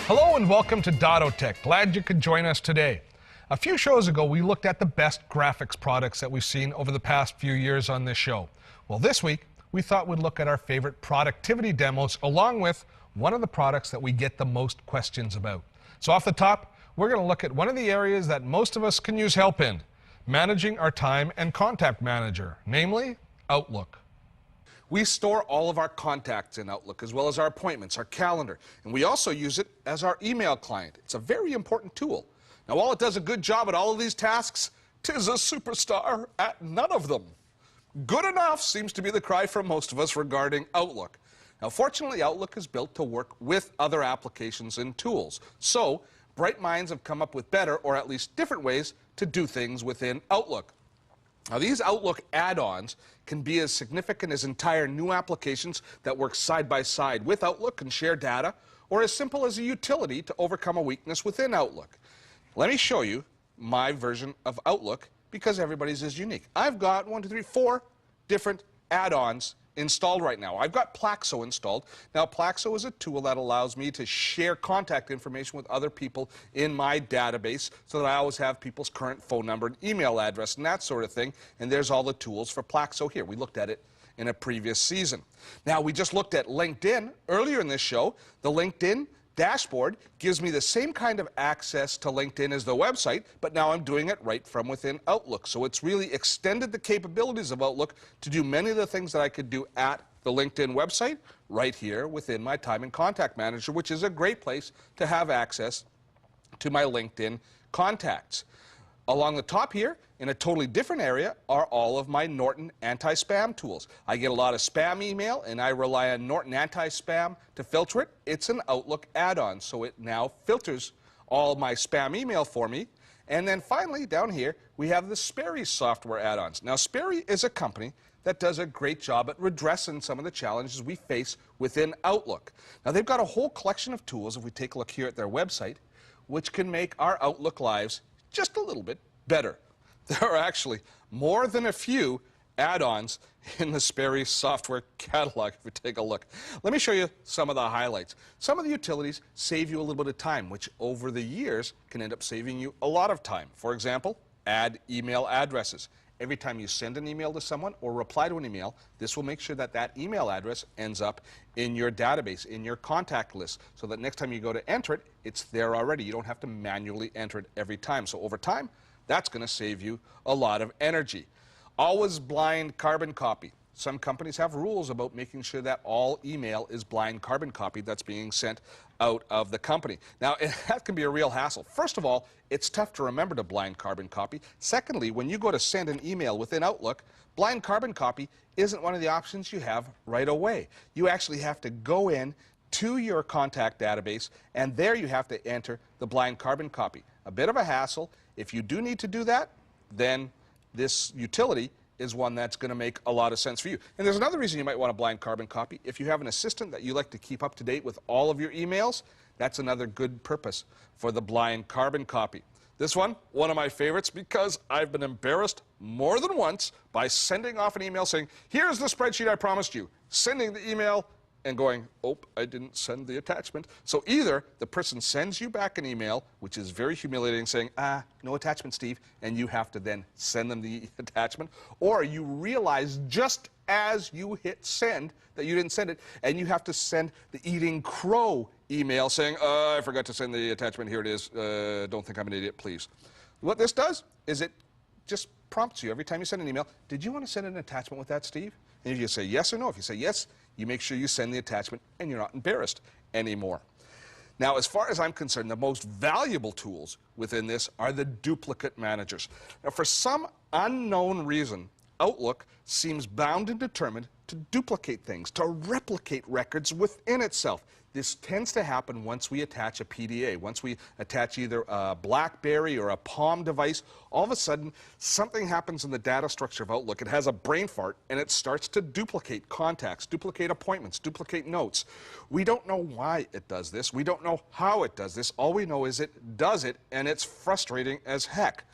Hello and welcome to Dotto Tech. Glad you could join us today. A few shows ago, we looked at the best graphics products that we've seen over the past few years on this show. Well, this week, we thought we'd look at our favorite productivity demos along with one of the products that we get the most questions about. So off the top, we're going to look at one of the areas that most of us can use help in, managing our time and contact manager, namely Outlook. We store all of our contacts in Outlook, as well as our appointments, our calendar, and we also use it as our email client. It's a very important tool. Now, while it does a good job at all of these tasks, 'tis a superstar at none of them. Good enough seems to be the cry from most of us regarding Outlook. Now, fortunately, Outlook is built to work with other applications and tools. So, bright minds have come up with better, or at least different ways to do things within Outlook. Now, these Outlook add-ons can be as significant as entire new applications that work side by side with Outlook and share data, or as simple as a utility to overcome a weakness within Outlook. Let me show you my version of Outlook because everybody's is unique. I've got 4 different add-ons installed right now. I've got Plaxo installed. Now, Plaxo is a tool that allows me to share contact information with other people in my database so that I always have people's current phone number and email address and that sort of thing. And there's all the tools for Plaxo here. We looked at it in a previous season. Now, we just looked at LinkedIn earlier in this show. The LinkedIn dashboard gives me the same kind of access to LinkedIn as the website, but now I'm doing it right from within Outlook. So it's really extended the capabilities of Outlook to do many of the things that I could do at the LinkedIn website right here within my Time and Contact Manager, which is a great place to have access to my LinkedIn contacts. Along the top here, in a totally different area, are all of my Norton anti-spam tools. I get a lot of spam email, and I rely on Norton anti-spam to filter it. It's an Outlook add-on, so it now filters all my spam email for me. And then finally, down here, we have the Sperry software add-ons. Now, Sperry is a company that does a great job at redressing some of the challenges we face within Outlook. Now, they've got a whole collection of tools, if we take a look here at their website, which can make our Outlook lives just a little bit better. There are actually more than a few add-ons in the Sperry software catalog, if we take a look. Let me show you some of the highlights. Some of the utilities save you a little bit of time, which over the years can end up saving you a lot of time. For example, add email addresses. Every time you send an email to someone or reply to an email, this will make sure that that email address ends up in your database, in your contact list, so that next time you go to enter it, it's there already. You don't have to manually enter it every time. So over time, that's going to save you a lot of energy. Always blind carbon copy. Some companies have rules about making sure that all email is blind carbon copy that's being sent out of the company. Now, that can be a real hassle. First of all, it's tough to remember to blind carbon copy. Secondly, when you go to send an email within Outlook, blind carbon copy isn't one of the options you have right away. You actually have to go in to your contact database, and there you have to enter the blind carbon copy. A bit of a hassle. If you do need to do that, then this utility is one that's going to make a lot of sense for you. And there's another reason you might want a blind carbon copy. If you have an assistant that you like to keep up to date with all of your emails, that's another good purpose for the blind carbon copy. This one of my favorites, because I've been embarrassed more than once by sending off an email saying, here's the spreadsheet I promised you, sending the email and going, oh, I didn't send the attachment. So either the person sends you back an email, which is very humiliating, saying, no attachment, Steve, and you have to then send them the attachment, or you realize just as you hit send that you didn't send it, and you have to send the eating crow email saying, I forgot to send the attachment, here it is, don't think I'm an idiot, please. What this does is it just prompts you every time you send an email, did you want to send an attachment with that, Steve? And if you say yes or no, if you say yes, you make sure you send the attachment and you're not embarrassed anymore. Now, as far as I'm concerned, the most valuable tools within this are the duplicate managers. Now, for some unknown reason, Outlook seems bound and determined to duplicate things, to replicate records within itself. This tends to happen once we attach a PDA. Once we attach either a BlackBerry or a Palm device, all of a sudden something happens in the data structure of Outlook. It has a brain fart and it starts to duplicate contacts, duplicate appointments, duplicate notes. We don't know why it does this. We don't know how it does this. All we know is it does it, and it's frustrating as heck.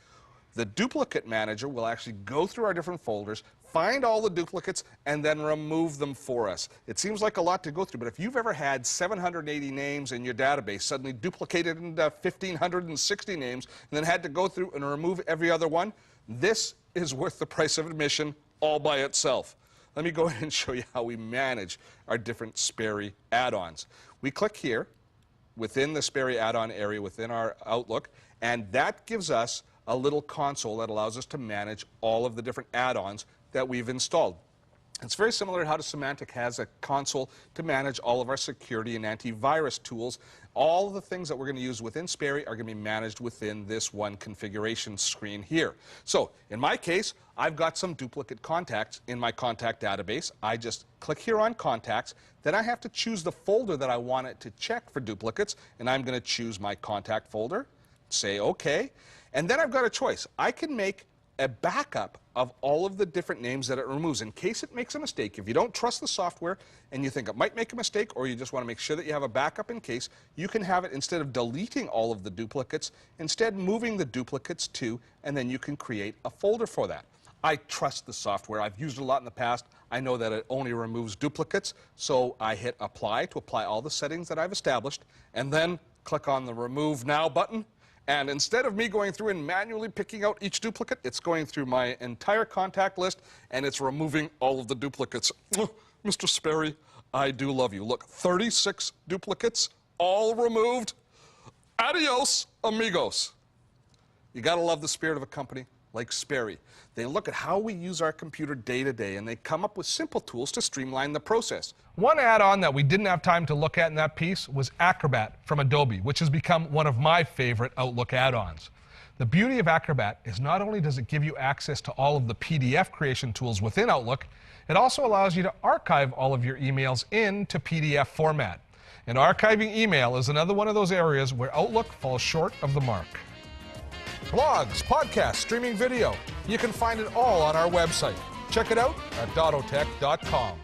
The duplicate manager will actually go through our different folders, find all the duplicates, and then remove them for us. It seems like a lot to go through, but if you've ever had 780 names in your database suddenly duplicated into 1,560 names and then had to go through and remove every other one, this is worth the price of admission all by itself. Let me go ahead and show you how we manage our different Sperry add-ons. We click here within the Sperry add-on area within our Outlook, and that gives us a little console that allows us to manage all of the different add-ons that we've installed. It's very similar to how Symantec has a console to manage all of our security and antivirus tools. All of the things that we're going to use within Sperry are going to be managed within this one configuration screen here. So in my case, I've got some duplicate contacts in my contact database. I just click here on contacts. Then I have to choose the folder that I want it to check for duplicates, and I'm going to choose my contact folder, say OK, and then I've got a choice. I can make a backup of all of the different names that it removes in case it makes a mistake. If you don't trust the software and you think it might make a mistake, or you just want to make sure that you have a backup in case, you can have it, instead of deleting all of the duplicates, instead moving the duplicates to, and then you can create a folder for that. I trust the software. I've used it a lot in the past. I know that it only removes duplicates, so I hit apply to apply all the settings that I've established, and then click on the Remove Now button. And instead of me going through and manually picking out each duplicate, it's going through my entire contact list, and it's removing all of the duplicates. Mr. Sperry, I do love you. Look, 36 duplicates, all removed. Adios, amigos. You got to love the spirit of a company like Sperry. They look at how we use our computer day to day, and they come up with simple tools to streamline the process. One add-on that we didn't have time to look at in that piece was Acrobat from Adobe, which has become one of my favorite Outlook add-ons. The beauty of Acrobat is not only does it give you access to all of the PDF creation tools within Outlook, it also allows you to archive all of your emails into PDF format. And archiving email is another one of those areas where Outlook falls short of the mark. Blogs, podcasts, streaming video. You can find it all on our website. Check it out at dottotech.com.